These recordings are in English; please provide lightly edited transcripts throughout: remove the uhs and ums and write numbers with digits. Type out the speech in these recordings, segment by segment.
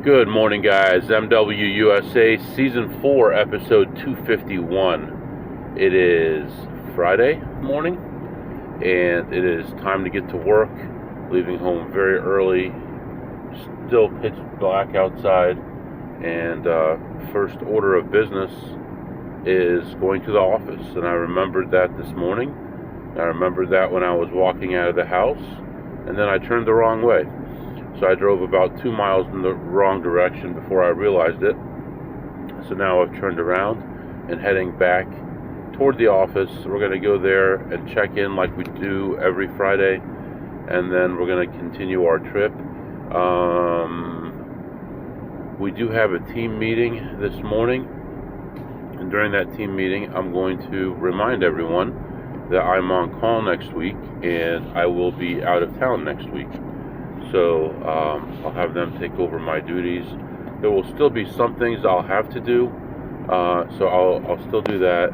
Good morning, guys. MWUSA Season 4, Episode 251. It is Friday morning, and it is time to get to work. Leaving home very early. Still pitch black outside. And first order of business is going to the office. And I remembered that this morning. I remembered that when I was walking out of the house. And then I turned the wrong way. So I drove about 2 miles in the wrong direction before I realized it. So now I've turned around and heading back toward the office. We're going to go there and check in like we do every Friday. And then we're going to continue our trip. We do have a team meeting this morning. And during that team meeting, I'm going to remind everyone that I'm on call next week and I will be out of town next week. So I'll have them take over my duties. There will still be some things I'll have to do, so I'll still do that.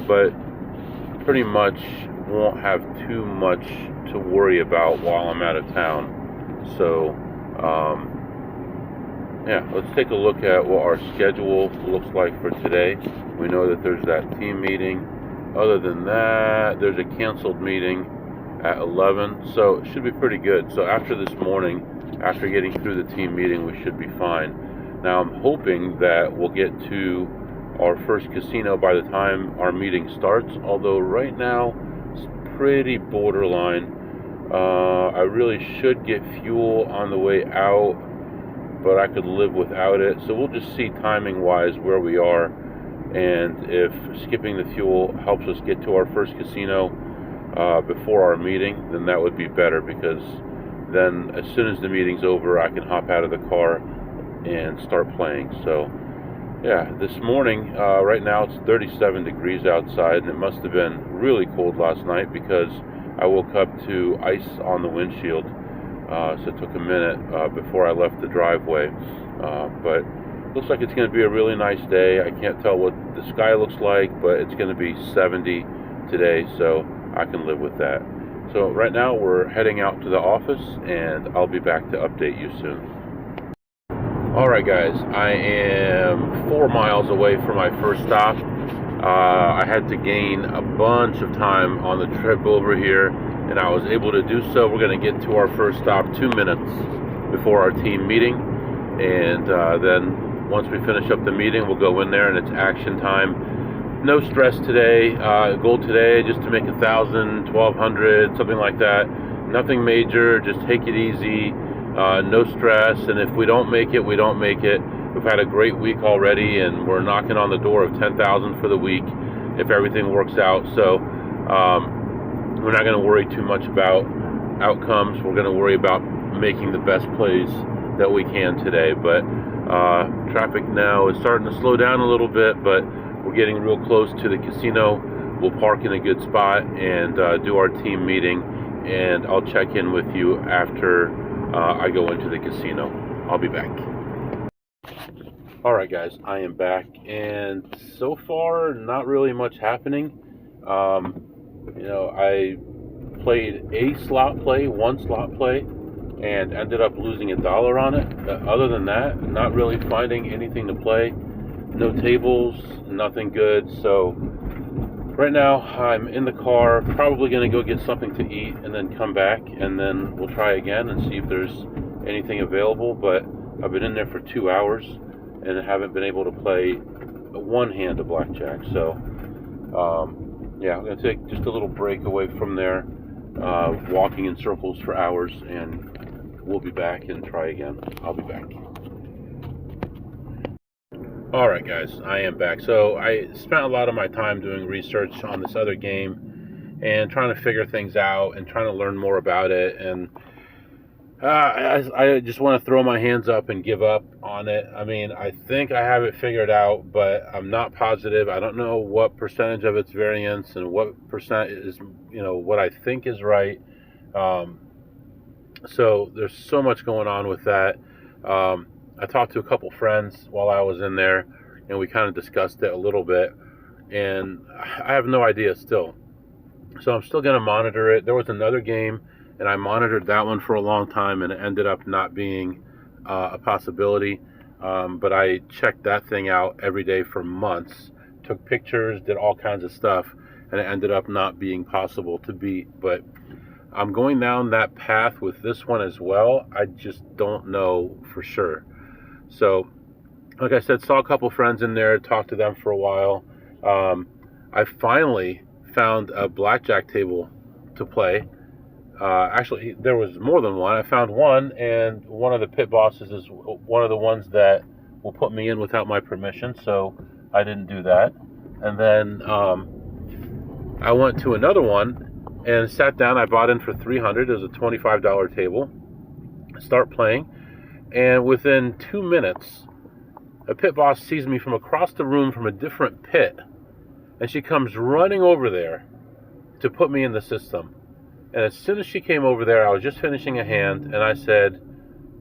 But pretty much won't have too much to worry about while I'm out of town. So yeah, let's take a look at what our schedule looks like for today. We know that there's that team meeting. Other than that, there's a canceled meeting at 11, so it should be pretty good. So after this morning, after getting through the team meeting, we should be fine. Now I'm hoping that we'll get to our first casino by the time our meeting starts, although right now it's pretty borderline. I really should get fuel on the way out, but I could live without it. So we'll just see timing wise where we are, and if skipping the fuel helps us get to our first casino before our meeting, then that would be better, because then as soon as the meeting's over, I can hop out of the car and start playing. So yeah, this morning, right now it's 37 degrees outside, and it must have been really cold last night because I woke up to ice on the windshield. So it took a minute before I left the driveway, but looks like it's going to be a really nice day. I can't tell what the sky looks like, but it's going to be 70 today, so I can live with that. So right now we're heading out to the office, and I'll be back to update you soon. Alright guys, I am 4 miles away from my first stop. I had to gain a bunch of time on the trip over here, and I was able to do so. We're going to get to our first stop 2 minutes before our team meeting, and then once we finish up the meeting, we'll go in there and it's action time. No stress today. Goal today just to make 1,000, 1,200, something like that. Nothing major. Just take it easy. No stress. And if we don't make it, we don't make it. We've had a great week already, and we're knocking on the door of 10,000 for the week if everything works out. So we're not going to worry too much about outcomes. We're going to worry about making the best plays that we can today. But traffic now is starting to slow down a little bit, but we're getting real close to the casino. We'll park in a good spot and do our team meeting, and I'll check in with you after I go into the casino. I'll be back. Alright guys, I am back, and so far not really much happening. I played one slot play, and ended up losing $1 on it. Other than that, not really finding anything to play. No tables, nothing good. So right now I'm in the car, probably going to go get something to eat and then come back, and then we'll try again and see if there's anything available. But I've been in there for 2 hours and haven't been able to play one hand of blackjack. So yeah, I'm going to take just a little break away from there, walking in circles for hours, and we'll be back and try again. I'll be back. Alright guys, I am back. So I spent a lot of my time doing research on this other game and trying to figure things out and trying to learn more about it, and I just want to throw my hands up and give up on it. I mean, I think I have it figured out, but I'm not positive. I don't know what percentage of its variance and what percent is, what I think is right. So there's so much going on with that. I talked to a couple friends while I was in there, and we kind of discussed it a little bit, and I have no idea still. So I'm still going to monitor it. There was another game and I monitored that one for a long time, and it ended up not being a possibility. But I checked that thing out every day for months, took pictures, did all kinds of stuff, and it ended up not being possible to beat. But I'm going down that path with this one as well. I just don't know for sure. So, like I said, saw a couple friends in there, talked to them for a while. I finally found a blackjack table to play. Actually, there was more than one. I found one, and one of the pit bosses is one of the ones that will put me in without my permission, so I didn't do that. And then I went to another one and sat down. I bought in for $300. It was a $25 table. Start playing, and within 2 minutes, a pit boss sees me from across the room from a different pit, and she comes running over there to put me in the system. And as soon as she came over there, I was just finishing a hand, and I said,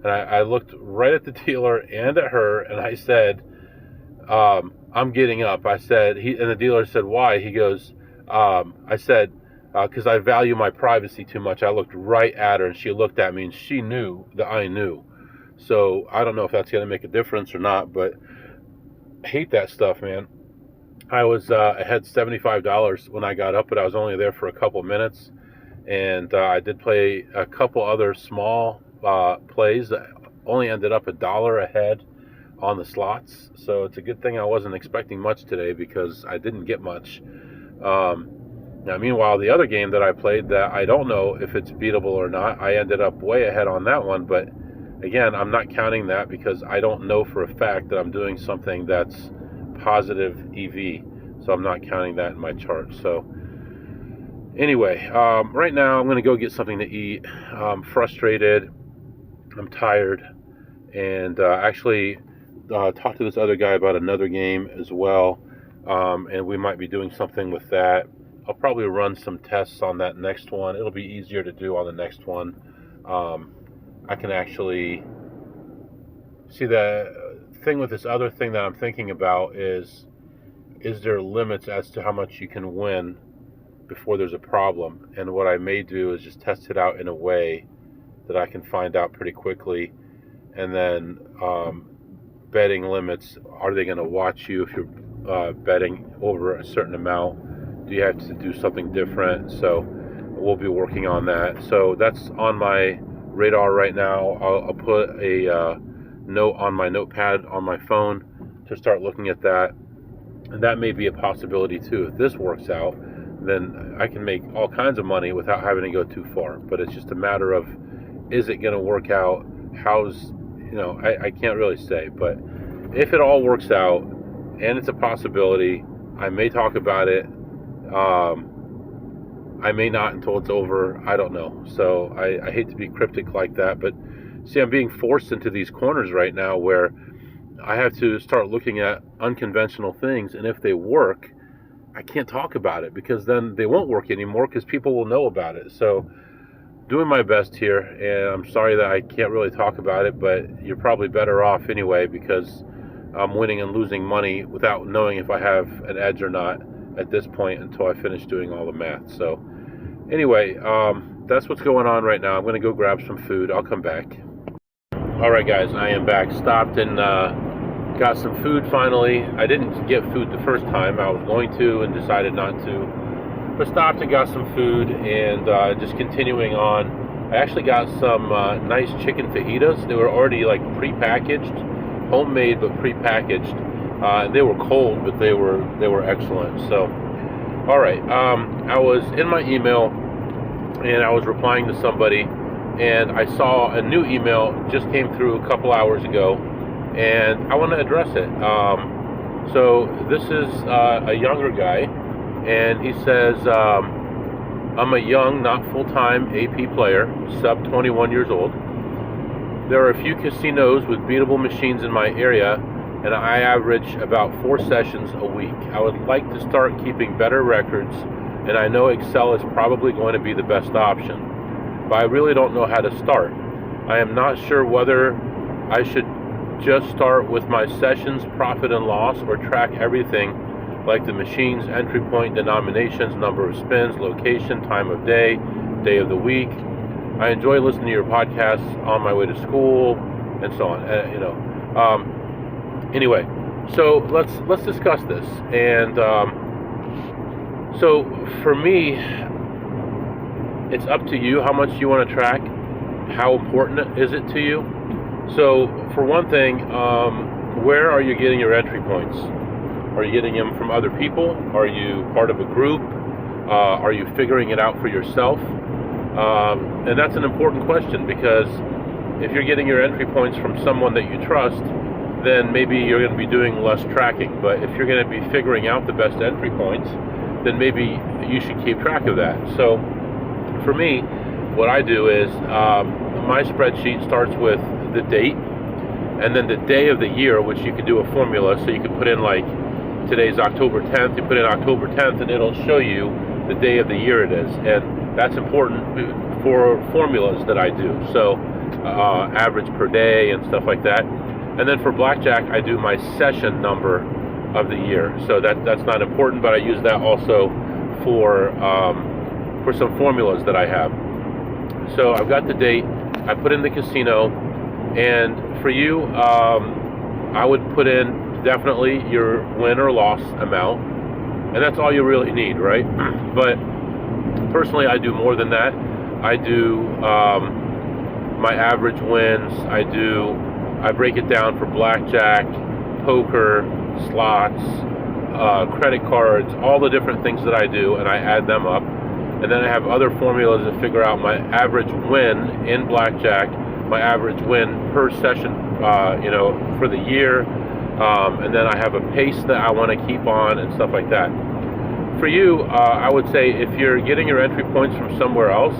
and I looked right at the dealer and at her, and I said, I'm getting up. I said, and the dealer said, why? He goes, I said, because I value my privacy too much. I looked right at her, and she looked at me, and she knew that I knew. So I don't know if that's going to make a difference or not, but I hate that stuff, man. I was ahead $75 when I got up, but I was only there for a couple minutes. And I did play a couple other small plays that only ended up $1 ahead on the slots. So it's a good thing I wasn't expecting much today, because I didn't get much. Now, meanwhile, the other game that I played that I don't know if it's beatable or not, I ended up way ahead on that one. But again, I'm not counting that because I don't know for a fact that I'm doing something that's positive EV. So I'm not counting that in my chart. So anyway, right now I'm going to go get something to eat. I'm frustrated. I'm tired. And actually talked to this other guy about another game as well. And we might be doing something with that. I'll probably run some tests on that next one. It'll be easier to do on the next one. I can actually see the thing with this other thing that I'm thinking about is there limits as to how much you can win before there's a problem? And what I may do is just test it out in a way that I can find out pretty quickly. And then betting limits, are they going to watch you if you're betting over a certain amount? Do you have to do something different? So we'll be working on that. So that's on my radar right now. I'll put a note on my notepad on my phone to start looking at that. And that may be a possibility too. If this works out, then I can make all kinds of money without having to go too far. But it's just a matter of, is it going to work out? I can't really say. But if it all works out, and it's a possibility, I may talk about it. I may not until it's over. I don't know. So I hate to be cryptic like that. But see, I'm being forced into these corners right now where I have to start looking at unconventional things. And if they work, I can't talk about it, because then they won't work anymore because people will know about it. So doing my best here, and I'm sorry that I can't really talk about it, but you're probably better off anyway, because I'm winning and losing money without knowing if I have an edge or not at this point until I finish doing all the math. So anyway, that's what's going on right now. I'm going to go grab some food. I'll come back. All right, guys, I am back. Stopped and got some food finally. I didn't get food the first time. I was going to and decided not to. But stopped and got some food, and just continuing on. I actually got some nice chicken fajitas. They were already like pre-packaged, homemade but pre-packaged. They were cold, but they were excellent. So, all right. I was in my email, and I was replying to somebody, and I saw a new email just came through a couple hours ago, and I want to address it. So this is a younger guy, and he says, I'm a young, not full-time AP player, sub 21 years old. There are a few casinos with beatable machines in my area, and I average about 4 sessions a week. I would like to start keeping better records, and I know Excel is probably going to be the best option, but I really don't know how to start. I am not sure whether I should just start with my sessions, profit and loss, or track everything like the machines, entry point, denominations, number of spins, location, time of day of the week. I enjoy listening to your podcasts on my way to school and so on. Anyway, so let's discuss this. And so for me, it's up to you how much you want to track. How important is it to you? So for one thing, where are you getting your entry points? Are you getting them from other people? Are you part of a group? Are you figuring it out for yourself? And that's an important question, because if you're getting your entry points from someone that you trust, then maybe you're going to be doing less tracking. But if you're going to be figuring out the best entry points, then maybe you should keep track of that. So for me, what I do is my spreadsheet starts with the date and then the day of the year, which you can do a formula. So you can put in, like, today's October 10th, you put in October 10th and it'll show you the day of the year it is. And that's important for formulas that I do. So average per day and stuff like that. And then for blackjack, I do my session number of the year. So that's not important, but I use that also for some formulas that I have. So I've got the date, I put in the casino, and for you, I would put in definitely your win or loss amount, and that's all you really need, right? But personally, I do more than that. I do my average wins. I break it down for blackjack, poker, slots, credit cards, all the different things that I do, and I add them up. And then I have other formulas that figure out my average win in blackjack, my average win per session, for the year. And then I have a pace that I want to keep on and stuff like that. For you, I would say if you're getting your entry points from somewhere else,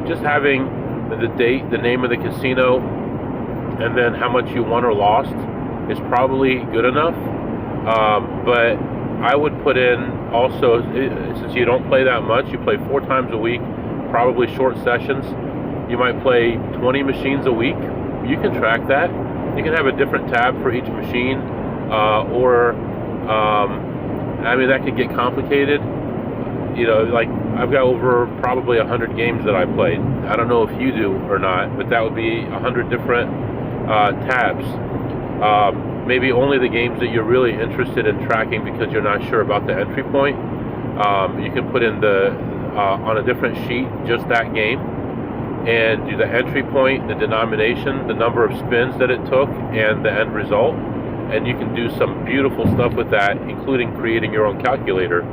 just having the date, the name of the casino, and then how much you won or lost is probably good enough. But I would put in also, since you don't play that much, you play 4 times a week, probably short sessions. You might play 20 machines a week. You can track that. You can have a different tab for each machine, that could get complicated. Like I've got over probably 100 games that I played. I don't know if you do or not, but that would be 100 different tabs. Maybe only the games that you're really interested in tracking because you're not sure about the entry point. You can put in on a different sheet just that game and do the entry point, the denomination, the number of spins that it took, and the end result. And you can do some beautiful stuff with that, including creating your own calculator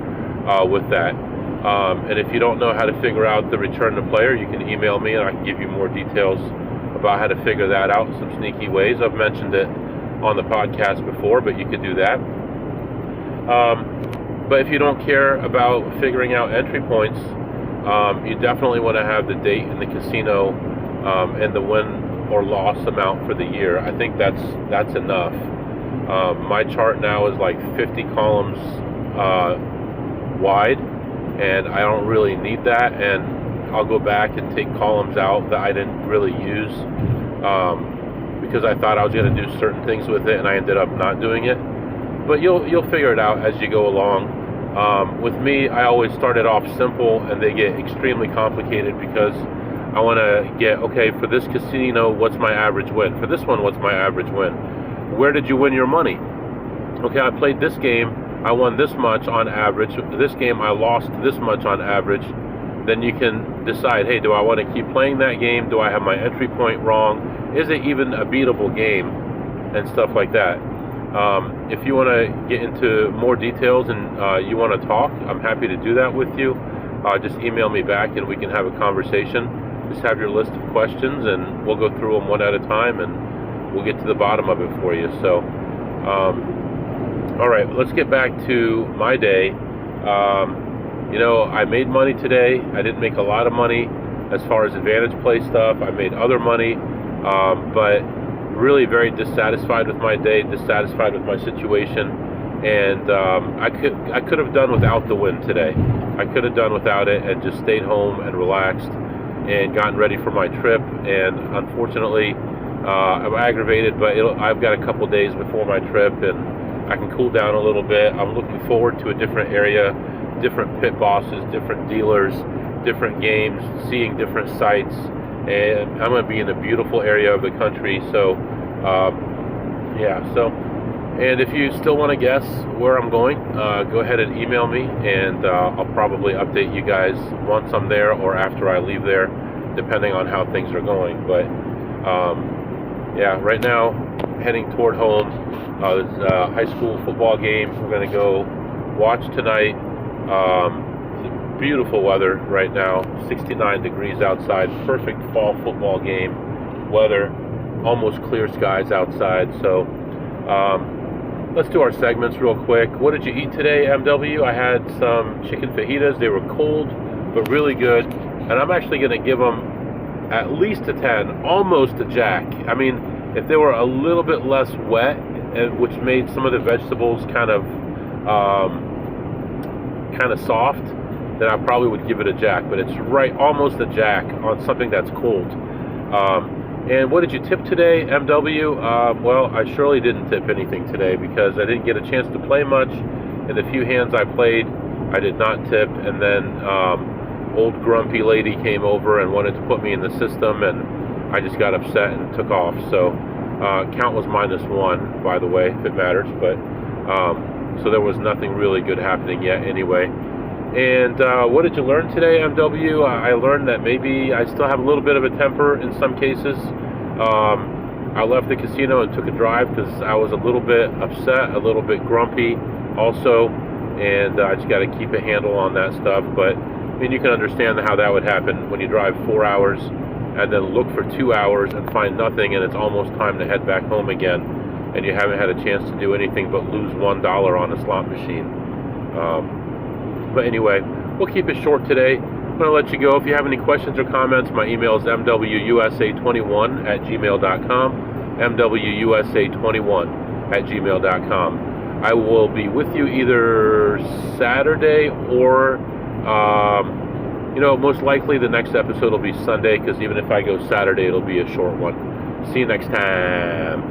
with that. And if you don't know how to figure out the return to player, you can email me and I can give you more details about how to figure that out in some sneaky ways. I've mentioned it on the podcast before, but you could do that. But if you don't care about figuring out entry points, you definitely want to have the date in the casino and the win or loss amount for the year. I think that's enough. My chart now is like 50 columns wide, and I don't really need that, and I'll go back and take columns out that I didn't really use because I thought I was going to do certain things with it and I ended up not doing it. But you'll figure it out as you go along. With me, I always started off simple and they get extremely complicated because I want to get, okay, for this casino, what's my average win? For this one, what's my average win? Where did you win your money? Okay, I played this game, I won this much on average. This game, I lost this much on average. Then you can decide, hey, do I want to keep playing that game? Do I have my entry point wrong? Is it even a beatable game? And stuff like that. If you want to get into more details and you want to talk, I'm happy to do that with you. Just email me back and we can have a conversation. Just have your list of questions and we'll go through them one at a time and we'll get to the bottom of it for you. So, all right, let's get back to my day. I made money today. I didn't make a lot of money as far as advantage play stuff. I made other money, but really very dissatisfied with my day, dissatisfied with my situation, and I could have done without the win today. I could have done without it and just stayed home and relaxed and gotten ready for my trip. And unfortunately, I'm aggravated, but I've got a couple days before my trip and I can cool down a little bit. I'm looking forward to a different area, different pit bosses, different dealers, different games, seeing different sites, and I'm going to be in a beautiful area of the country. So, and if you still want to guess where I'm going, go ahead and email me, and I'll probably update you guys once I'm there or after I leave there, depending on how things are going. But right now, heading toward home. There's a high school football game we're going to go watch tonight. Beautiful weather right now, 69 degrees outside, perfect fall football game weather, almost clear skies outside. So let's do our segments real quick. What did you eat today, MW? I had some chicken fajitas. They were cold, but really good. And I'm actually going to give them at least a 10, almost a jack. I mean, if they were a little bit less wet, which made some of the vegetables kind of soft, then I probably would give it a jack. But it's right, almost a jack on something that's cold. And what did you tip today, MW? Well, I surely didn't tip anything today because I didn't get a chance to play much. In the few hands I played, I did not tip. And then old grumpy lady came over and wanted to put me in the system, and I just got upset and took off. So count was -1, by the way, if it matters. But so there was nothing really good happening yet anyway. And what did you learn today, MW? I learned that maybe I still have a little bit of a temper in some cases. I left the casino and took a drive because I was a little bit upset, a little bit grumpy also, and I just got to keep a handle on that stuff. But I mean, you can understand how that would happen when you drive 4 hours and then look for 2 hours and find nothing, and it's almost time to head back home again, and you haven't had a chance to do anything but lose $1 on a slot machine. But anyway, we'll keep it short today. I'm going to let you go. If you have any questions or comments, my email is mwusa21@gmail.com, mwusa21@gmail.com. I will be with you either Saturday or, most likely the next episode will be Sunday, because even if I go Saturday, it'll be a short one. See you next time.